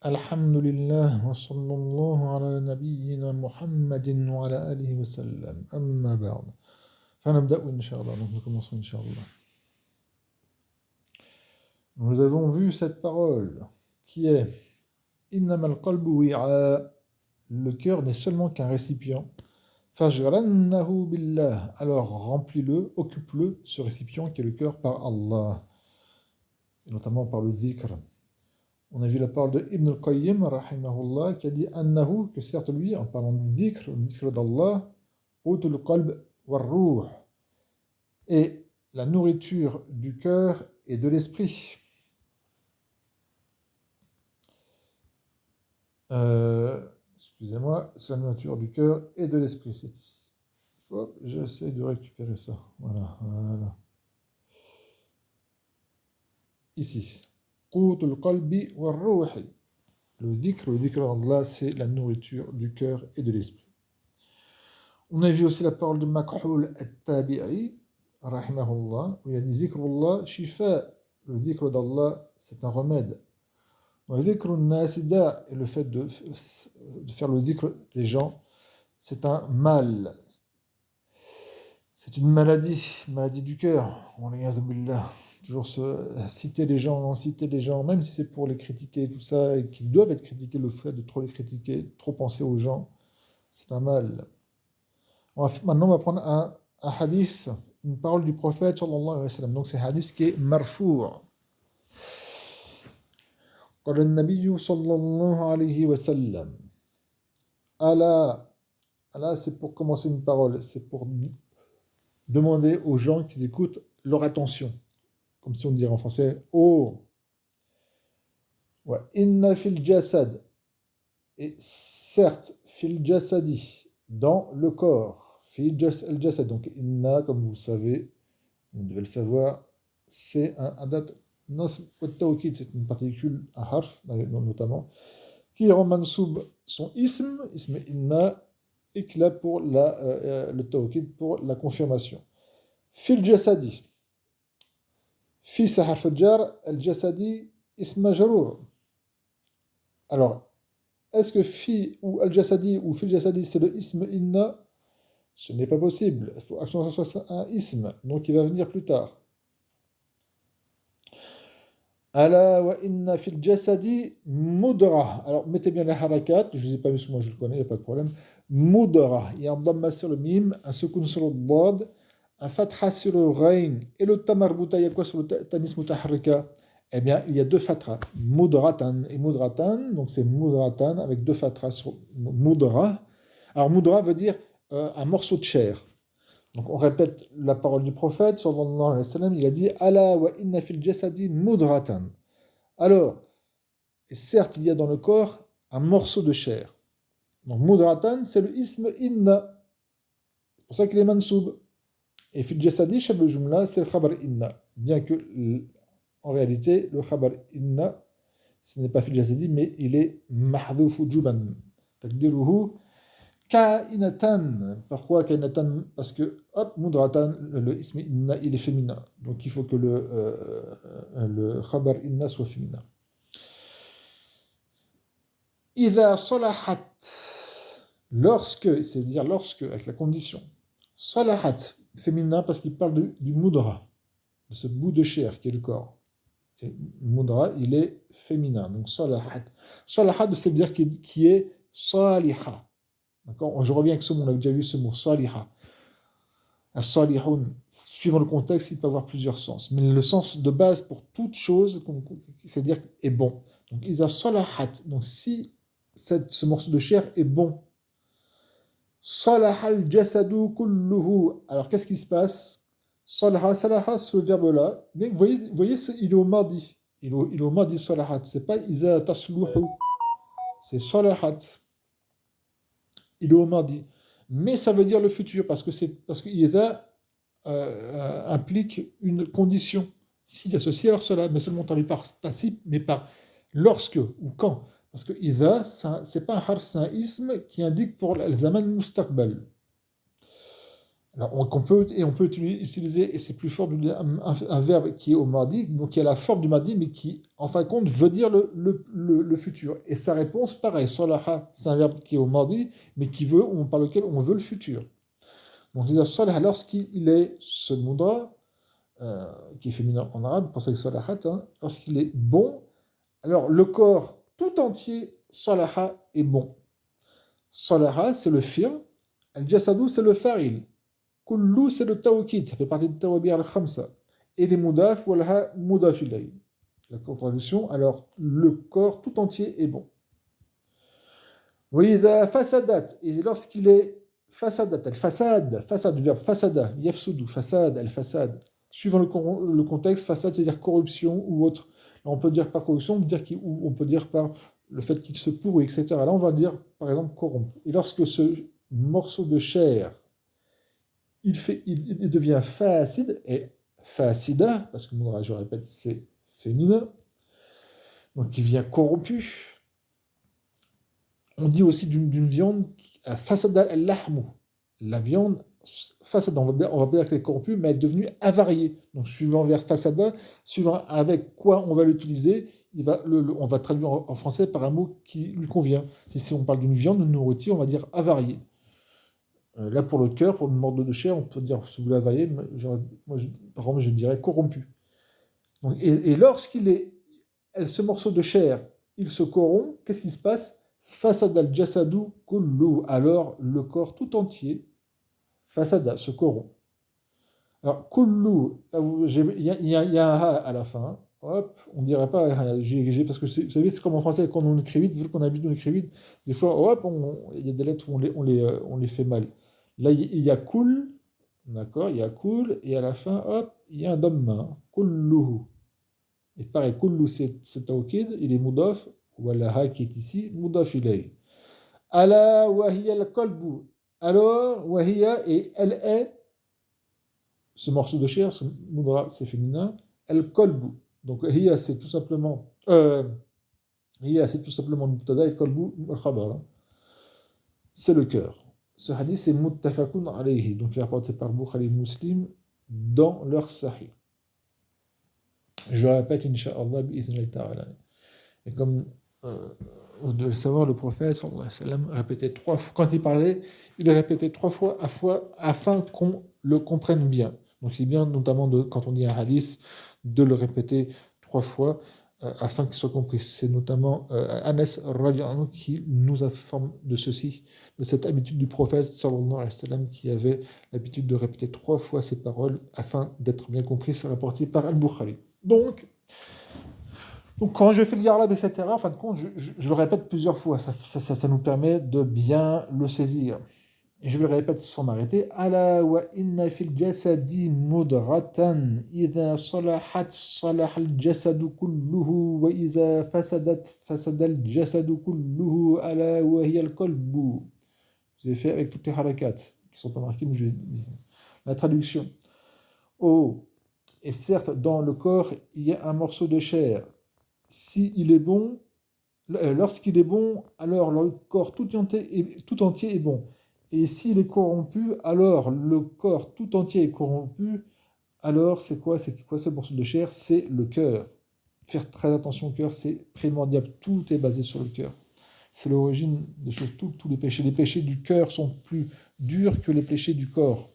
Alhamdulillah wa sallallahu ala nabiyyina Muhammadin wa ala alihi wa sallam. Amma ba'd. فنبدأ إن شاء الله. Donc nous commençons إن شاء الله. Nous avons vu cette parole qui est إنما القلب وعاء. Le cœur n'est seulement qu'un récipient. فَاشْغَلَنَّهُ billah. Alors remplis-le, occupe-le, ce récipient qui est le cœur par Allah. Et notamment par le dhikr. On a vu la parole de Ibn al-Qayyim, rahimahullah, qui a dit annahu, que certes lui, en parlant du dhikr, le dhikr d'Allah, utul qalb war ruh, et la nourriture du cœur et de l'esprit. Excusez-moi, c'est la nourriture du cœur et de l'esprit, c'est ici. Hop, j'essaie de récupérer ça. Voilà. Ici. Qutul qalbi war ruhi. Le dhikr d'Allah, c'est la nourriture du cœur et de l'esprit. On a vu aussi la parole de Makhul al-Tabi'i, rahimahullah, où il a dit dhikrullah shifa. Le dhikr d'Allah, c'est un remède. Le dhikr al-nasida, et le fait de faire le dhikr des gens, c'est un mal. C'est une maladie du cœur. Toujours citer les gens, même si c'est pour les critiquer, tout ça, et qu'ils doivent être critiqués, le fait de trop les critiquer, trop penser aux gens, c'est un mal. Maintenant, on va prendre un hadith, une parole du prophète, sallallahu alayhi wa sallam. Donc, c'est un hadith qui est marfou'. قال النبي صلى الله عليه وسلم. Allah, c'est pour commencer une parole, c'est pour demander aux gens qui écoutent leur attention. Comme si on dirait en français, oh, ouais, inna fil jasad, et certes, fil jasadi, dans le corps, fil jasad, donc inna, comme vous le savez, vous devez le savoir, c'est un adat nasb wa tawkid, c'est une particule, un harf, notamment, qui rend mansoub son ism inna, et qu'il a pour le tawkid, pour la confirmation. Fil jasadi. Fi c'est harf jar, al-jasadi ism majrour. Alors, est-ce que fi ou al-jasadi ou fil jasadi c'est le ism inna? Ce n'est pas possible. Il faut que ce soit un ism, donc il va venir plus tard. Ala wa inna fil jasadi mudra. Alors, mettez bien les harakat, je ne les ai pas mis parce que moi je le connais, il n'y a pas de problème. Mudra, il y a un dhamma sur le mim, un sukun sur le dad, un fatha sur le ghain, et le tamarbouta, il y a quoi sur le tanis mutaharrika? Eh bien, il y a deux fatras, mudratan et mudratan, donc c'est mudratan avec deux fatras sur mudra. Alors, mudra veut dire un morceau de chair. Donc, on répète la parole du prophète, sallallahu alayhi wa sallam, il a dit ala wa inna fil jasadi mudratan. Alors, et certes, il y a dans le corps un morceau de chair. Donc, mudratan, c'est le ism inna. C'est pour ça qu'il est mansoub. Et fil jasadi, shab jumla, c'est le khabar inna. Bien que, en réalité, le khabar inna, ce n'est pas fil jasadi, mais il est mahdhouf juban. Takdiruhu kainatan. Pourquoi kainatan? Parce que, hop, mudratan, le ism inna, il est féminin. Donc, il faut que le khabar inna soit féminin. Iza salahat. Lorsque, c'est-à-dire lorsque, avec la condition. Salahat, féminin parce qu'il parle du mudra, de ce bout de chair qui est le corps. Et mudra, il est féminin, donc salahat. Salahat, c'est dire qui est saliha. D'accord? Je reviens avec ce mot, on a déjà vu ce mot, saliha. As-salihun, suivant le contexte, il peut avoir plusieurs sens. Mais le sens de base pour toute chose, c'est-à-dire est bon. Donc, iza salahat, donc si ce morceau de chair est bon, salaha al-jasadu kulluhu. Alors, qu'est-ce qui se passe? Salaha, ce verbe-là, vous voyez, il est au mardi. Il est au mardi, salahat. C'est pas iza tasluhu. C'est salahat. Il est au mardi. Mais ça veut dire le futur, parce que iza implique une condition. Si associé alors cela, mais seulement dans les participe, mais pas lorsque ou quand. Parce que iza, c'est pas un harf, c'est un ism qui indique pour le zaman mustaqbal. Alors, on peut utiliser, et c'est plus fort, un verbe qui est au mardi, donc qui a la forme du mardi, mais qui, en fin de compte, veut dire le futur. Et sa réponse, pareil, salaha, c'est un verbe qui est au mardi, mais par lequel on veut le futur. Donc, les salaha, lorsqu'il est ce mudra, qui est féminin en arabe, pour ça que salahat, hein, lorsqu'il est bon, alors le corps tout entier, salaha, est bon. Salaha, c'est le fi'l, al-jasadu, c'est le fa'il. Kullu, c'est le tawkid, ça fait partie de tawabir al-khamsa. Et les mudaf, walha, mudaf ilayh. La contradiction, alors le corps tout entier est bon. وإذا fasadat, et lorsqu'il est fasadat, al-fasad, du verbe fasada, yafsudu, fasad, al-fasad. Suivant le contexte, fasad, c'est-à-dire corruption ou autre. Là, on peut dire par corruption, on peut dire par le fait qu'il se pourrit, etc. Là, on va dire, par exemple, corrompu. Et lorsque ce morceau de chair il devient facide, et facida, parce que je répète, c'est féminin, donc il devient corrompu. On dit aussi d'une viande, fasada al-lahmu, la viande, fasada, on va bien dire qu'elle est corrompue, mais elle est devenue avariée. Donc suivant vers fasada, suivant avec quoi on va l'utiliser, on va traduire en français par un mot qui lui convient. Si on parle d'une viande, d'une nourriture, on va dire avariée. Là, pour le cœur, pour le morceau de chair, on peut dire, si vous l'avez, par exemple, je dirais corrompu. Donc, et ce morceau de chair, il se corrompt, qu'est-ce qui se passe? Fasada al-jasadu kullu, alors le corps tout entier, fasada, se corrompt. Alors, kullu, il y a un ha à la fin, hop, on ne dirait pas parce que vous savez, c'est comme en français, quand on écrit vite, vu qu'on a l'habitude d'écrire vite, des fois, hop, il y a des lettres où on les fait mal. Là, il y a kul, d'accord, il y a kul, et à la fin, hop, il y a un damma, kulluhu. Et pareil, kullu, c'est tawkid, il est mudaf, ou ha qui est ici, mudaf ilay. Ala wa hiya al-qalbu. Alors, wa hiya, et elle est, ce morceau de chair, ce mudra, c'est féminin, al-qalbu. Donc, hiya, c'est tout simplement, hiya, c'est tout simplement le mubtada, et qalbu, al-khabar. Hein. C'est le cœur. Ce hadith, c'est muttafaqun alayhi, donc il est rapporté par Bukhari et Muslim dans leur sahih. Je le répète, Inch'Allah, bi'idhnillah ta'ala. Et comme vous devez le savoir, le prophète, sallallahu alayhi wa sallam, répétait 3 fois, quand il parlait, il répétait 3 fois afin qu'on le comprenne bien. Donc c'est bien, notamment, quand on dit un hadith, de le répéter 3 fois, afin qu'il soit compris. C'est notamment Anas radhiyallahu anhu qui nous informe de ceci, de cette habitude du prophète sallallahu alayhi wa sallam qui avait l'habitude de répéter 3 fois ses paroles afin d'être bien compris. C'est rapporté par Al-Bukhari. Donc quand je fais le yarlab, etc., en fin de compte, je le répète plusieurs fois. Ça nous permet de bien le saisir. Et je vais le répéter sans m'arrêter. Ala wa inna fil jasadi mudratan. Idha salahat salah al jasadu kulluhu. Wa idha fasadat fasada al jasadu kulluhu. Ala wa hiya al qalbu. J'ai fait avec toutes les harakats qui ne sont pas marquées, mais je vais dire. La traduction. Oh, et certes, dans le corps, il y a un morceau de chair. S'il est bon, lorsqu'il est bon, alors le corps tout entier est bon. Et s'il est corrompu, alors le corps tout entier est corrompu. Alors c'est quoi ce morceau de chair? C'est le cœur. Faire très attention au cœur, c'est primordial. Tout est basé sur le cœur. C'est l'origine des choses, tous les péchés. Les péchés du cœur sont plus durs que les péchés du corps.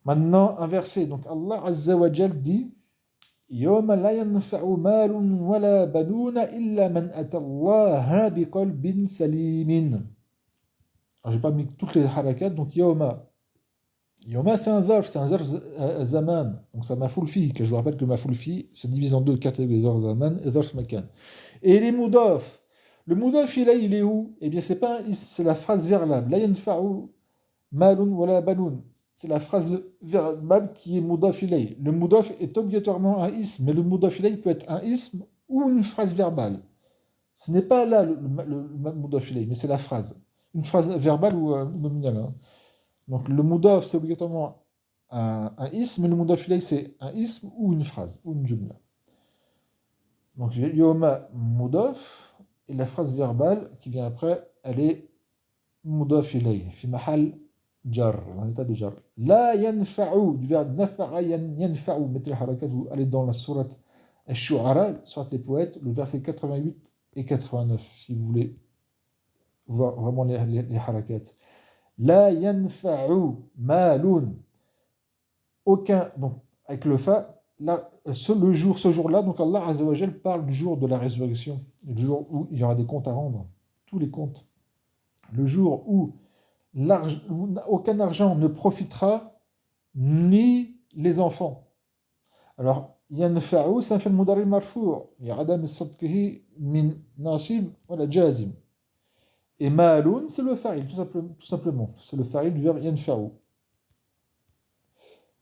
Maintenant, un verset. Donc Allah Azza wa Jal dit يوم لا ينفع مال ولا بنون إلا من أتى الله بقلب سليم. Alors, j'ai pas mis toutes les harakats, donc Yoma. Yoma, c'est un zarf zaman. Donc, c'est mafoul fi, que je vous rappelle que mafoul fi se divise en 2 catégories, zarf zaman et zarf makan. Et les mudaf. Le mudaf, il est où? Eh bien, c'est la phrase verbale. La yanfa'u malun wala banoun. C'est la phrase verbale qui est mudaf ilay. Le mudaf est obligatoirement un ism, mais le mudaf ilay peut être un ism ou une phrase verbale. Ce n'est pas là le mudaf ilay, mais c'est la phrase. Une phrase verbale ou nominale. Hein. Donc le mudaf, c'est obligatoirement un ism, mais le mudaf ilay, c'est un ism ou une phrase, ou une jumla. Donc yoma mudaf, et la phrase verbale qui vient après, elle est mudaf ilay, fi mahal jar, dans l'état de jar. La yanfa'u, du verbe nafa'a yanfa'u, mettez la harakat, vous allez dans la sourate Ash-Shu'ara, sourate les poètes, le verset 88 et 89, si vous voulez voir vraiment les harakats. La yanfa'u malun, aucun, donc avec le fa, là, ce jour-là, donc Allah Azza wa Jal parle du jour de la résurrection, le jour où il y aura des comptes à rendre, tous les comptes. Le jour où aucun argent ne profitera, ni les enfants. Alors, yanfa'u, ça fait le mudari marfou', ya'adam sadqihi min nasib wala jazim. Et ma'aloun, c'est le fa'il, tout simplement. C'est le fa'il du verbe yanfa'u.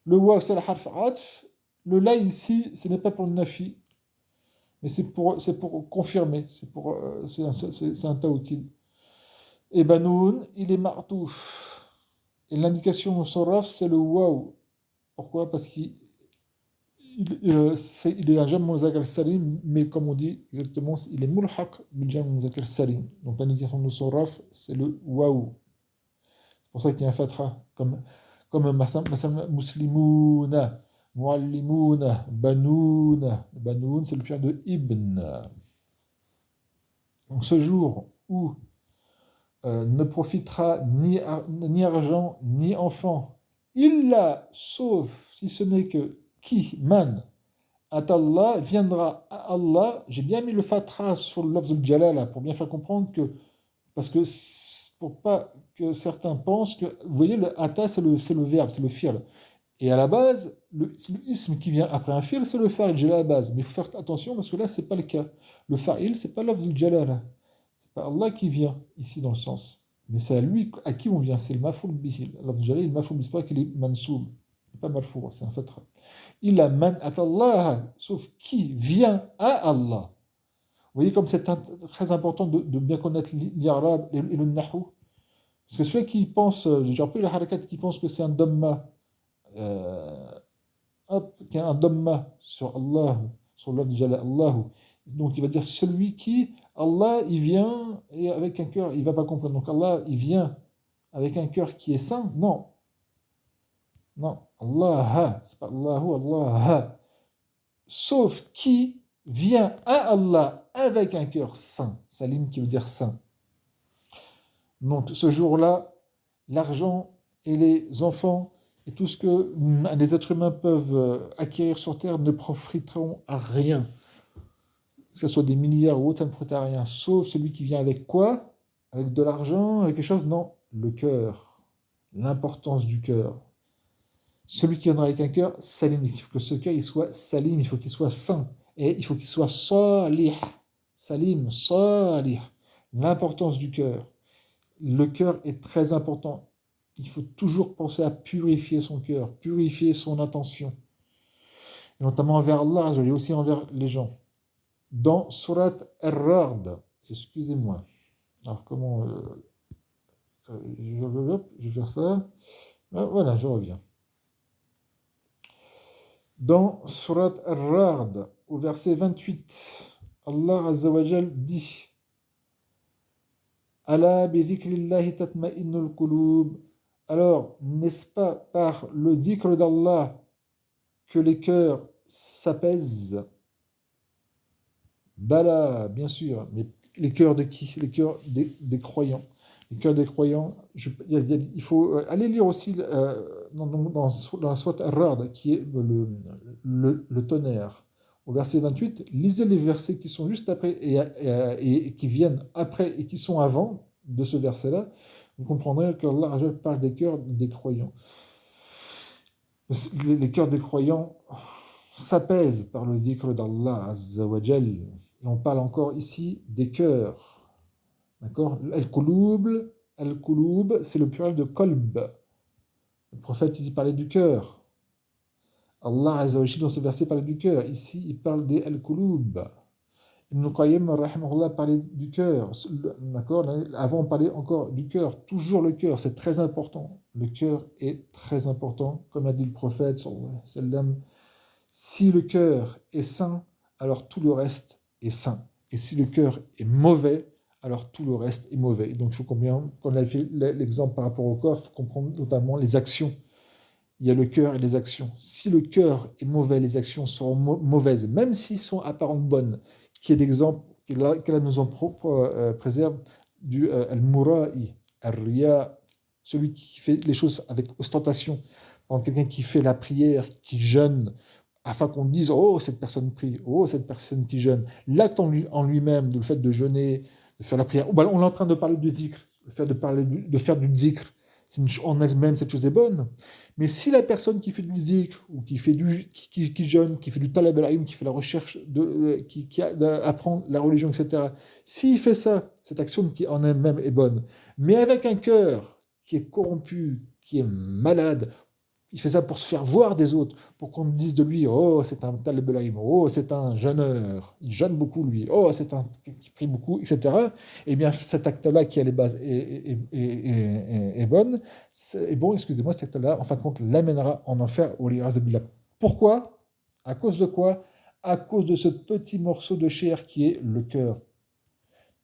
Le waw, c'est le harf atf. Le la ici, ce n'est pas pour le nafi, mais c'est pour confirmer. C'est un tawkid. Et banoun, il est ma'touf. Et l'indication au sarraf, c'est le waw. Pourquoi? Parce il est un jam muzakkar salim, mais comme on dit exactement, il est mulhaq bil jam muzakkar salim. Donc l'indication de sarraf, c'est le waw. C'est pour ça qu'il y a un fatha, comme muslimouna, muallimouna, banouna. Banoun, c'est le pluriel de ibn. Donc ce jour où ne profitera ni argent, ni enfant, illa, sauf si ce n'est que qui, man, atallah, viendra à Allah. J'ai bien mis le fatha sur le lafz al-jalala pour bien faire comprendre que, parce que, pour pas que certains pensent que, vous voyez, le ata, c'est le verbe, c'est le fi'l. Et à la base, le ism qui vient après un fi'l, c'est le fa'il, j'ai la base. Mais il faut faire attention parce que là, c'est pas le cas. Le fa'il, c'est pas lafz al-jalala. C'est pas Allah qui vient ici dans le sens. Mais c'est à lui à qui on vient, c'est le mafoul bihi. Lafz al-jalala, le mafoul bihi, c'est pas qu'il est mansoub. Il n'est pas marfou, c'est un fatra. Il a man atallah, sauf qui vient à Allah. Vous voyez comme c'est très important de bien connaître l'arabe et le nahou. Parce que ceux qui pensent, j'ai un peu les harakat qui pensent que c'est un dhamma, euh, qu'il y a un dhamma sur Allah, sur l'œuvre de Jalal Allah. Donc il va dire celui qui, Allah, il vient et avec un cœur, il va pas comprendre. Donc Allah, il vient avec un cœur qui est saint. Non, non, Allah, c'est pas Allahu, Allah. Sauf qui vient à Allah avec un cœur saint. Salim qui veut dire saint. Donc ce jour-là, l'argent et les enfants et tout ce que les êtres humains peuvent acquérir sur Terre ne profiteront à rien. Que ce soit des milliards ou autre, ça ne profitera à rien. Sauf celui qui vient avec quoi? Avec de l'argent, avec quelque chose? Non, le cœur. L'importance du cœur. Celui qui viendra avec un cœur, salim. Il faut que ce cœur il soit salim, il faut qu'il soit saint. Et il faut qu'il soit salih. Salim, salih. L'importance du cœur. Le cœur est très important. Il faut toujours penser à purifier son cœur, purifier son intention. Et notamment envers Allah, mais aussi envers les gens. Dans Surat Ar-Ra'd, excusez-moi. Alors comment... je vais faire ça. Voilà, je reviens. Dans Surat Ar-Ra'd, au verset 28, Allah Azza wa Jal dit Ala bi dhikrillahi tatma'innul qulub. Alors, n'est-ce pas par le dhikr d'Allah que les cœurs s'apaisent? Bala, bien sûr, mais les cœurs de qui? Les cœurs des croyants. Les cœurs des croyants, il faut aller lire aussi dans la sourate Ar-Ra'd, qui est le tonnerre. Au verset 28, lisez les versets qui sont juste après et qui viennent après et qui sont avant de ce verset-là. Vous comprendrez qu'Allah parle des cœurs des croyants. Les cœurs des croyants s'apaisent par le dhikr d'Allah Azza wa Jal. Et on parle encore ici des cœurs. D'accord? Al-Qulub, c'est le pluriel de Kolb. Le prophète, il parlait du cœur. Allah Azza wa Jal, dans ce verset, parlait du cœur. Ici, il parle des Al-Qulub. Ibn Qayyim, rahimahullah, parlait du cœur. D'accord? Avant, on parlait encore du cœur. Toujours le cœur, c'est très important. Le cœur est très important. Comme a dit le prophète, sallallahu alayhi wa sallam, si le cœur est sain, alors tout le reste est sain. Et si le cœur est mauvais, alors tout le reste est mauvais. Donc il faut combien, quand on a fait l'exemple par rapport au corps, il faut comprendre notamment les actions. Il y a le cœur et les actions. Si le cœur est mauvais, les actions seront mauvaises, même s'ils sont apparentes bonnes, qui est l'exemple que là nous en préserve du al-mura'i, al-riya, celui qui fait les choses avec ostentation. Par exemple, quelqu'un qui fait la prière, qui jeûne, afin qu'on dise, oh, cette personne prie, oh, cette personne qui jeûne. L'acte en lui-même, le fait de jeûner, de faire la prière, oh, ben, on est en train de parler du dhikr, le fait de faire du dhikr, en elle-même, cette chose est bonne. Mais si la personne qui fait du dhikr, ou qui fait qui jeûne, qui fait du talab al-ilm, qui fait la recherche, qui apprend la religion, etc., s'il fait ça, cette action qui en elle-même est bonne, mais avec un cœur qui est corrompu, qui est malade, il fait ça pour se faire voir des autres, pour qu'on nous dise de lui, oh, c'est un talib al-ilm, oh, c'est un jeûneur, il jeûne beaucoup lui, oh, c'est un qui prie beaucoup, etc. Eh bien, cet acte-là, qui a les bases est bonne, est bon, excusez-moi, cet acte-là, en fin de compte, l'amènera en enfer au liyaz billah. Pourquoi? À cause de quoi? À cause de ce petit morceau de chair qui est le cœur.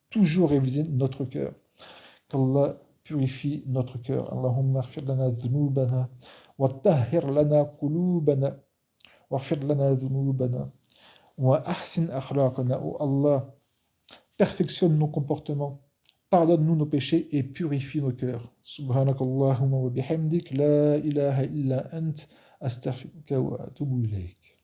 Toujours réviser notre cœur. Qu'Allah purifie notre cœur. Allahumma ighfir lana dhunubana wa tahhir lana qulubana waghfir lana dhunubana wa ahsin akhlaqana. Oh Allah, perfectionne nos comportements, pardonne-nous nos péchés et purifie nos cœurs. Subhanakallahumma wa bihamdik la ilaha illa ant astaghfiruka wa atubu ilayk.